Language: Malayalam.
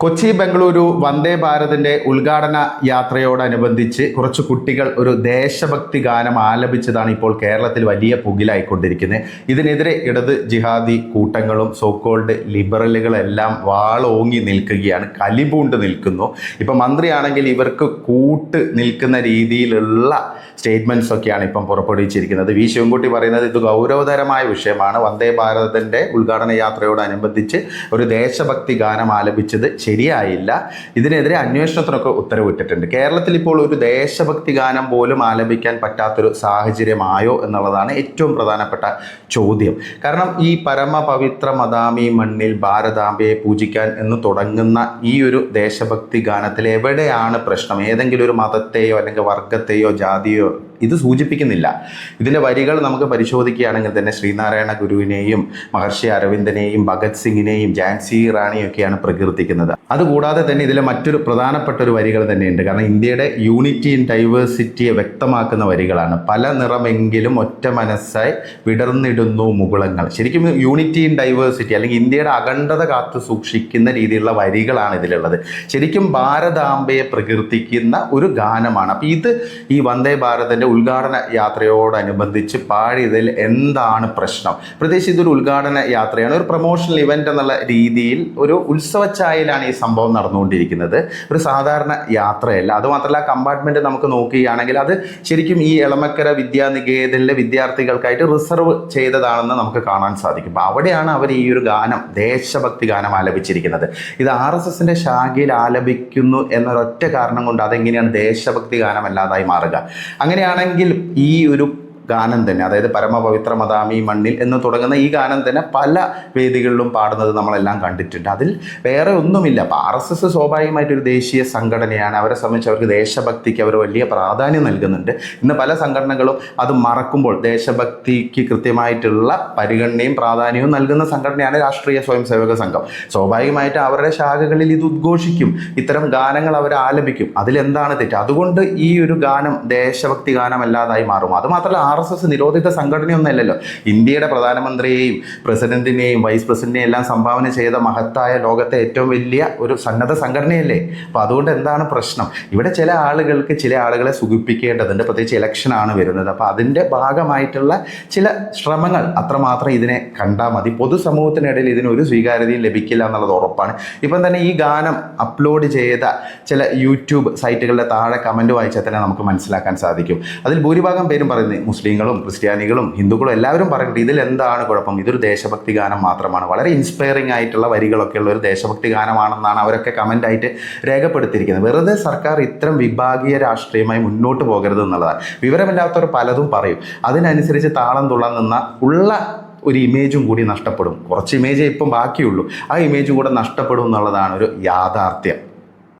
കൊച്ചി ബംഗളൂരു വന്ദേ ഭാരതിന്റെ ഉദ്ഘാടന യാത്രയോടനുബന്ധിച്ച് കുറച്ച് കുട്ടികൾ ഒരു ദേശഭക്തി ഗാനം ആലപിച്ചതാണ് ഇപ്പോൾ കേരളത്തിൽ വലിയ പുകിലായിക്കൊണ്ടിരിക്കുന്നത്. ഇതിനെതിരെ ഇടത് ജിഹാദി കൂട്ടങ്ങളും സോക്കോൾഡ് ലിബറലുകളെല്ലാം വാളോങ്ങി നിൽക്കുകയാണ്, കലിപൂണ്ട് നിൽക്കുന്നു. ഇപ്പം മന്ത്രിയാണെങ്കിൽ ഇവർക്ക് കൂട്ട് നിൽക്കുന്ന രീതിയിലുള്ള സ്റ്റേറ്റ്മെന്റ്സ് ഒക്കെയാണ് ഇപ്പം പുറപ്പെടുവിച്ചിരിക്കുന്നത്. വി ശിവൻകുട്ടി പറയുന്നത് ഇത് ഗൗരവതരമായ വിഷയമാണ്, വന്ദേ ഭാരതിന്റെ ഉദ്ഘാടന യാത്രയോടനുബന്ധിച്ച് ഒരു ദേശഭക്തി ഗാനം ആലപിച്ചത് ശരിയായില്ല, ഇതിനെതിരെ അന്വേഷണത്തിനൊക്കെ ഉത്തരവിട്ടിട്ടുണ്ട്. കേരളത്തിൽ ഇപ്പോൾ ഒരു ദേശഭക്തി ഗാനം പോലും ആലപിക്കാൻ പറ്റാത്തൊരു സാഹചര്യമായോ എന്നുള്ളതാണ് ഏറ്റവും പ്രധാനപ്പെട്ട ചോദ്യം. കാരണം ഈ പരമപവിത്ര മദാമി മണ്ണിൽ ഭാരതാംബയെ പൂജിക്കാൻ എന്ന് തുടങ്ങുന്ന ഈ ഒരു ദേശഭക്തി ഗാനത്തിൽ എവിടെയാണ് പ്രശ്നം? ഏതെങ്കിലും ഒരു മതത്തെയോ അല്ലെങ്കിൽ വർഗത്തെയോ ജാതിയോ ഇത് സൂചിപ്പിക്കുന്നില്ല. ഇതിൻ്റെ വരികൾ നമുക്ക് പരിശോധിക്കുകയാണെങ്കിൽ തന്നെ ശ്രീനാരായണ ഗുരുവിനെയും മഹർഷി അരവിന്ദനെയും ഭഗത് സിംഗിനെയും ഝാൻസി റാണിയൊക്കെയാണ് പ്രകീർത്തിക്കുന്നത്. അതുകൂടാതെ തന്നെ ഇതിലെ മറ്റൊരു പ്രധാനപ്പെട്ട ഒരു വരികൾ തന്നെയുണ്ട്. കാരണം ഇന്ത്യയുടെ യൂണിറ്റി ഇൻ ഡൈവേഴ്സിറ്റിയെ വ്യക്തമാക്കുന്ന വരികളാണ്. പല നിറമെങ്കിലും ഒറ്റ മനസ്സായി വിടർന്നിടുന്നു മുകുളങ്ങൾ. ശരിക്കും യൂണിറ്റി ഇൻ ഡൈവേഴ്സിറ്റി അല്ലെങ്കിൽ ഇന്ത്യയുടെ അഖണ്ഡത കാത്തു സൂക്ഷിക്കുന്ന രീതിയിലുള്ള വരികളാണ് ഇതിലുള്ളത്. ശരിക്കും ഭാരതാംബയെ പ്രകീർത്തിക്കുന്ന ഒരു ഗാനമാണ്. അപ്പം ഇത് ഈ വന്ദേ ഭാരതിന്റെ ഉദ്ഘാടന യാത്രയോടനുബന്ധിച്ച് പാടിയതിൽ എന്താണ് പ്രശ്നം? പ്രത്യേകിച്ച് ഇതൊരു ഉദ്ഘാടന യാത്രയാണ്, ഒരു പ്രൊമോഷണൽ ഇവന്റ് എന്നുള്ള രീതിയിൽ ഒരു ഉത്സവച്ചായയിലാണ് ഈ സംഭവം നടന്നുകൊണ്ടിരിക്കുന്നത്, ഒരു സാധാരണ യാത്രയല്ല. അതുമാത്രമല്ല, കമ്പാർട്ട്മെന്റ് നമുക്ക് നോക്കുകയാണെങ്കിൽ അത് ശരിക്കും ഈ എളമക്കര വിദ്യാനികേതനിലെ വിദ്യാർത്ഥികൾക്കായിട്ട് റിസർവ് ചെയ്തതാണെന്ന് നമുക്ക് കാണാൻ സാധിക്കും. അപ്പോൾ അവിടെയാണ് അവർ ഈ ഒരു ഗാനം, ദേശഭക്തി ഗാനം ആലപിച്ചിരിക്കുന്നത്. ഇത് RSSന്റെ ശാഖയിൽ ആലപിക്കുന്നു എന്നൊരൊറ്റ കാരണം കൊണ്ട് അതെങ്ങനെയാണ് ദേശഭക്തി ഗാനം അല്ലാതായി മാറുക? അങ്ങനെയാണെങ്കിൽ ഈ ഒരു ഗാനം തന്നെ, അതായത് പരമപവിത്ര മദാമി മണ്ണിൽ എന്ന് തുടങ്ങുന്ന ഈ ഗാനം തന്നെ പല വേദികളിലും പാടുന്നത് നമ്മളെല്ലാം കണ്ടിട്ടുണ്ട്. അതിൽ വേറെ ഒന്നുമില്ല. അപ്പോൾ RSS സ്വാഭാവികമായിട്ടൊരു ദേശീയ സംഘടനയാണ്. അവരെ സംബന്ധിച്ച് അവർക്ക് ദേശഭക്തിക്ക് അവർ വലിയ പ്രാധാന്യം നൽകുന്നുണ്ട്. ഇന്ന് പല സംഘടനകളും അത് മറക്കുമ്പോൾ ദേശഭക്തിക്ക് കൃത്യമായിട്ടുള്ള പരിഗണനയും പ്രാധാന്യവും നൽകുന്ന സംഘടനയാണ് രാഷ്ട്രീയ സ്വയം സേവക സംഘം. സ്വാഭാവികമായിട്ട് അവരുടെ ശാഖകളിൽ ഇത് ഉദ്ഘോഷിക്കും, ഇത്തരം ഗാനങ്ങൾ അവർ ആലപിക്കും. അതിലെന്താണ് തെറ്റ്? അതുകൊണ്ട് ഈ ഒരു ഗാനം ദേശഭക്തി ഗാനമല്ലാതായി മാറും. അതുമാത്രമല്ല, RSS നിരോധിത സംഘടനയൊന്നുമല്ലല്ലോ. ഇന്ത്യയുടെ പ്രധാനമന്ത്രിയെയും പ്രസിഡന്റിനെയും വൈസ് പ്രസിഡന്റിനെയും എല്ലാം സംഭാവന ചെയ്ത മഹത്തായ ലോകത്തെ ഏറ്റവും വലിയ ഒരു സന്നദ്ധ സംഘടനയല്ലേ. അപ്പോൾ അതുകൊണ്ട് എന്താണ് പ്രശ്നം? ഇവിടെ ചില ആളുകളെ സുഖിപ്പിക്കേണ്ടതുണ്ട്, പ്രത്യേകിച്ച് ഇലക്ഷനാണ് വരുന്നത്. അപ്പോൾ അതിൻ്റെ ഭാഗമായിട്ടുള്ള ചില ശ്രമങ്ങൾ അത്രമാത്രം ഇതിനെ കണ്ടാൽ മതി. പൊതുസമൂഹത്തിനിടയിൽ ഇതിനൊരു സ്വീകാര്യതയും ലഭിക്കില്ല എന്നുള്ളത് ഉറപ്പാണ്. ഇപ്പം തന്നെ ഈ ഗാനം അപ്ലോഡ് ചെയ്ത ചില യൂട്യൂബ് സൈറ്റുകളുടെ താഴെ കമൻറ്റ് വായിച്ചാൽ തന്നെ നമുക്ക് മനസ്സിലാക്കാൻ സാധിക്കും. അതിൽ ഭൂരിഭാഗം പേരും പറയുന്നത്, മുസ്ലിങ്ങളും ക്രിസ്ത്യാനികളും ഹിന്ദുക്കളും എല്ലാവരും പറയുന്നുണ്ട്, ഇതിൽ എന്താണ് കുഴപ്പം? ഇതൊരു ദേശഭക്തി ഗാനം മാത്രമാണ്, വളരെ ഇൻസ്പയറിംഗ് ആയിട്ടുള്ള വരികളൊക്കെ ഉള്ള ഒരു ദേശഭക്തി ഗാനമാണെന്നാണ് അവരൊക്കെ കമൻ്റായിട്ട് രേഖപ്പെടുത്തിയിരിക്കുന്നത്. വെറുതെ സർക്കാർ ഇത്തരം വിഭാഗീയ രാഷ്ട്രീയമായി മുന്നോട്ട് പോകരുത് എന്നുള്ളതാണ്. വിവരമില്ലാത്തവർ പലതും പറയും, അതിനനുസരിച്ച് താളം തുള്ളാൻ നിന്ന ഉള്ള ഒരു ഇമേജും കൂടി നഷ്ടപ്പെടും. കുറച്ച് ഇമേജേ ഇപ്പം ബാക്കിയുള്ളൂ, ആ ഇമേജും കൂടെ നഷ്ടപ്പെടും എന്നുള്ളതാണ് ഒരു യാഥാർത്ഥ്യം.